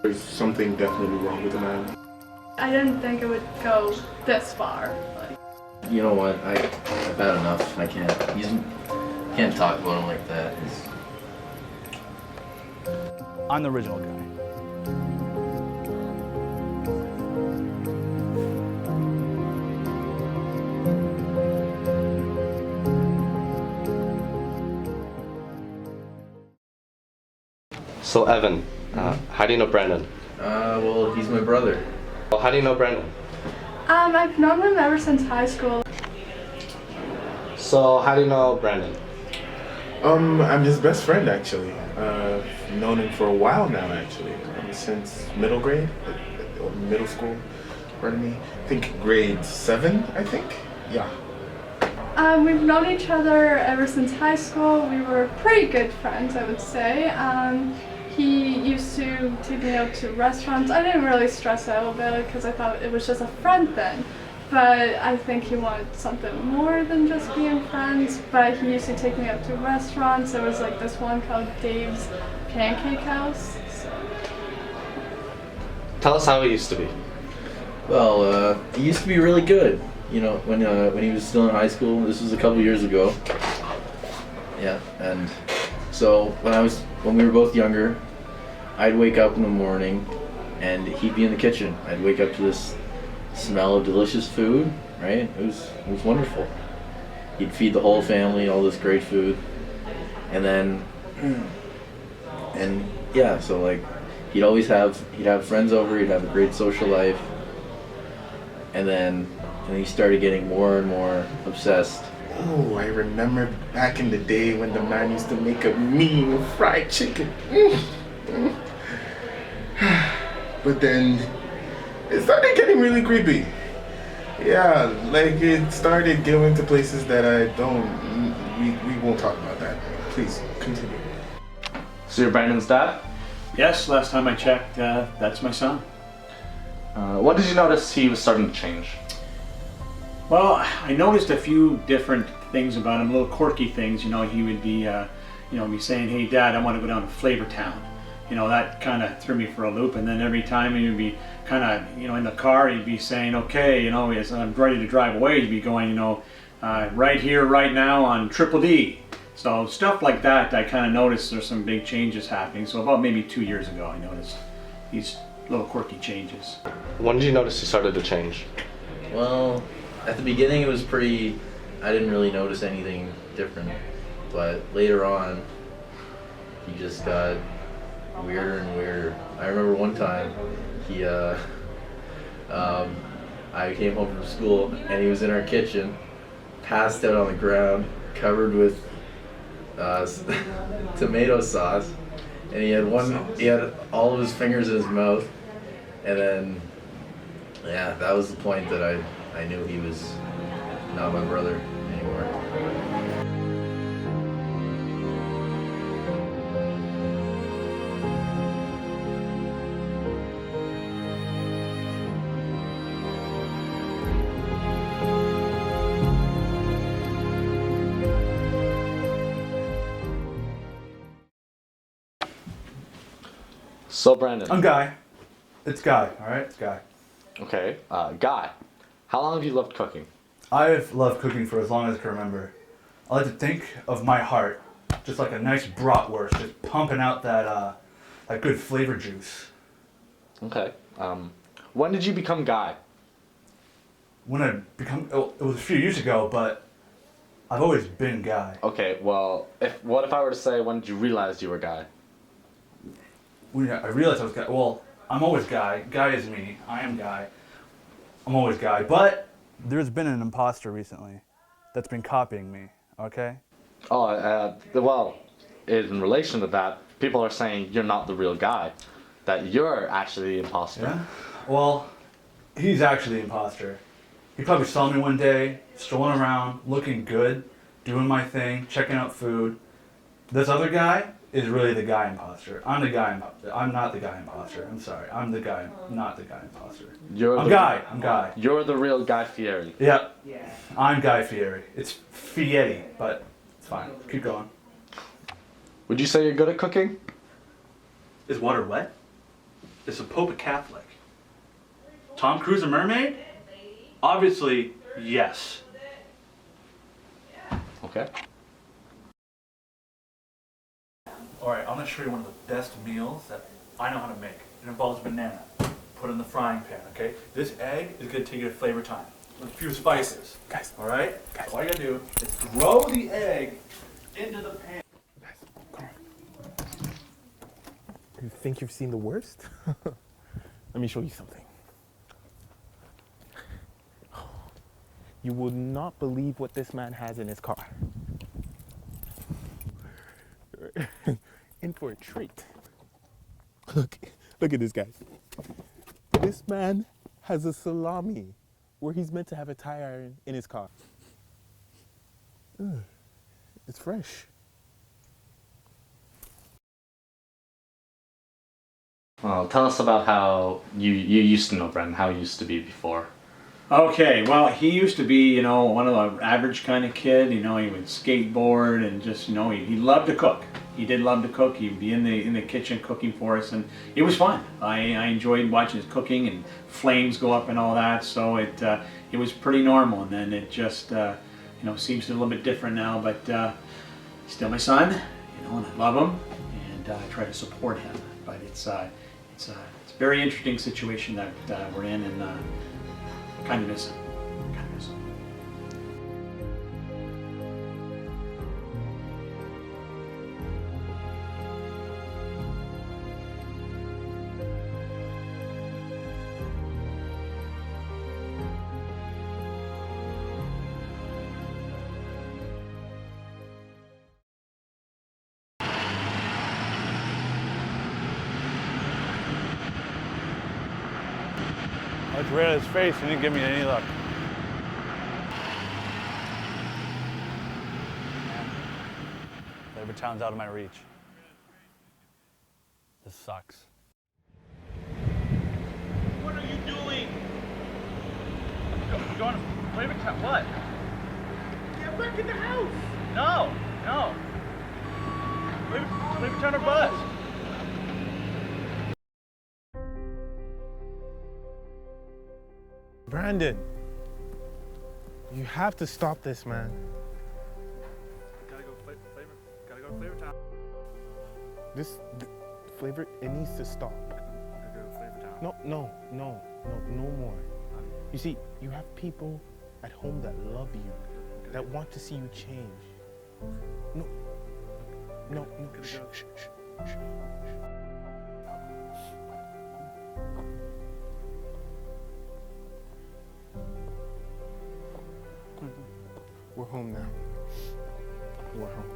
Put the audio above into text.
There's something definitely wrong with the man. I didn't think it would go this far. You know what? I've had enough. I can't. Can't talk about him like that. I'm the original guy. So Evan, how do you know Brandon? Well, he's my brother. Well, how do you know Brandon? I've known him ever since high school. So how do you know Brandon? I'm his best friend actually. I've known him for a while now actually. Since middle grade, or middle school, pardon me. I think grade 7, I think. Yeah. We've known each other ever since high school. We were pretty good friends, I would say. He used to take me out to restaurants. I didn't really stress out about it because I thought it was just a friend thing. But I think he wanted something more than just being friends. But he used to take me out to restaurants. There was like this one called Dave's Pancake House. So. Tell us how it used to be. Well, he used to be really good. You know, when he was still in high school. This was a couple years ago. Yeah, and so when we were both younger, I'd wake up in the morning, and he'd be in the kitchen. I'd wake up to this smell of delicious food. Right? It was wonderful. He'd feed the whole family all this great food, and then, and yeah, so like he'd have friends over. He'd have a great social life, and then he started getting more and more obsessed. Oh, I remember back in the day when the man used to make a mean fried chicken. But then it started getting really creepy. Yeah, like it started going to places that we won't talk about that. Please, continue. So you're Brandon's dad? Yes, last time I checked, that's my son. What did you notice he was starting to change? Well, I noticed a few different things about him, little quirky things. You know, he would be, be saying, "Hey, Dad, I want to go down to Flavourtown." You know, that kind of threw me for a loop. And then every time he would be kind of, in the car, he'd be saying, "Okay, as I'm ready to drive away," he'd be going, right here, right now on Triple D. So stuff like that, I kind of noticed there's some big changes happening. So about maybe 2 years ago, I noticed these little quirky changes. When did you notice he started to change? Well, at the beginning it was I didn't really notice anything different, but later on he just got weirder and weirder. I remember one time I came home from school and he was in our kitchen, passed out on the ground, covered with tomato sauce, and he had all of his fingers in his mouth, and then that was the point that I knew he was not my brother anymore. So Brandon. I'm Guy. It's Guy, alright? It's Guy. Okay, Guy. How long have you loved cooking? I've loved cooking for as long as I can remember. I like to think of my heart just like a nice bratwurst, just pumping out that good flavor juice. Okay. When did you become Guy? When it was a few years ago, but I've always been Guy. Okay, well, what if I were to say, when did you realize you were Guy? When I realized I was Guy, well, I'm always Guy. Guy is me. I am Guy. I'm always Guy. But there's been an imposter recently that's been copying me, okay? Oh, well, in relation to that, people are saying you're not the real Guy, that you're actually the imposter. Yeah? Well, he's actually the imposter. He probably saw me one day, strolling around, looking good, doing my thing, checking out food. This other guy is really the Guy imposter. I'm the Guy imposter. I'm not the Guy imposter. I'm sorry. I'm the Guy, not the Guy imposter. I'm Guy. You're the real Guy Fieri. Yep. Yeah. I'm Guy Fieri. It's Fieri, but it's fine. Keep going. Would you say you're good at cooking? Is water wet? Is the Pope a Catholic? Tom Cruise a mermaid? Obviously, yes. Okay. Alright, I'm gonna show you one of the best meals that I know how to make. It involves banana. Put it in the frying pan, okay? This egg is gonna take you to Flavor Time with a few spices. Guys. Alright? All you gotta do is throw the egg into the pan. Guys, come on. You think you've seen the worst? Let me show you something. You would not believe what this man has in his car. In for a treat. Look at this, guys. This man has a salami where he's meant to have a tire iron in his car. Ugh, it's fresh. Well, tell us about how you used to know Brendan, how he used to be before. Okay, well, he used to be, you know, one of the average kind of kid. You know, he would skateboard and just, you know, he loved to cook. He did love to cook. He'd be in the kitchen cooking for us, and it was fun. I enjoyed watching his cooking and flames go up and all that. So it was pretty normal, and then it just you know, seems a little bit different now. But he's still my son, you know, and I love him, and I try to support him. But it's a very interesting situation that we're in, and kind of miss him. Kind of miss him. I looked right at his face and didn't give me any luck. Flavor Town's out of my reach. This sucks. What are you doing? You're going to Flavor Town? What? Get back in the house! No! Flavor Town or bust! Brandon, you have to stop this, man. Gotta go to Flavor Town. This flavor, it needs to stop. Gotta go to Flavor Town. No more. You see, you have people at home that love you, that want to see you change. No. Shh. We're home now. We're home.